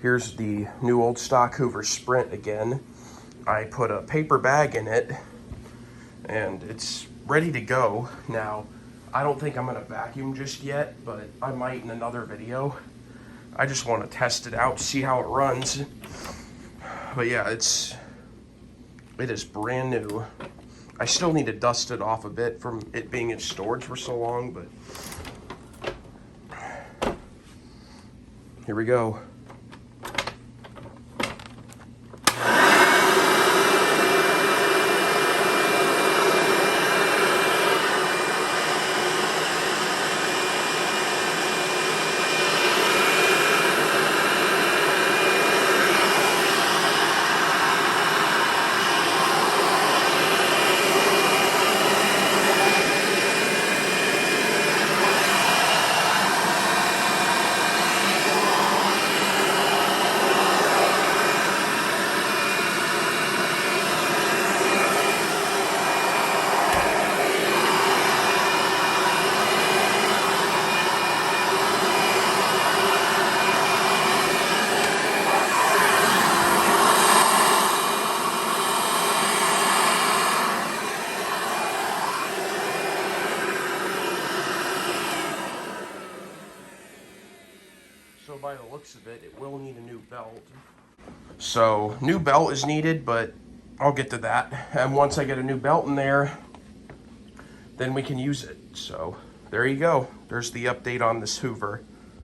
Here's the new old stock Hoover Sprint again. I put a paper bag in it and it's ready to go. Now, I don't think I'm gonna vacuum just yet, but I might in another video. I just want to test it out, see how it runs. But yeah, it is brand new. I still need to dust it off a bit from it being in storage for so long, but here we go. So by the looks of it, it will need a new belt. So new belt is needed, but I'll get to that. And once I get a new belt in there, then we can use it. So there you go. There's the update on this Hoover.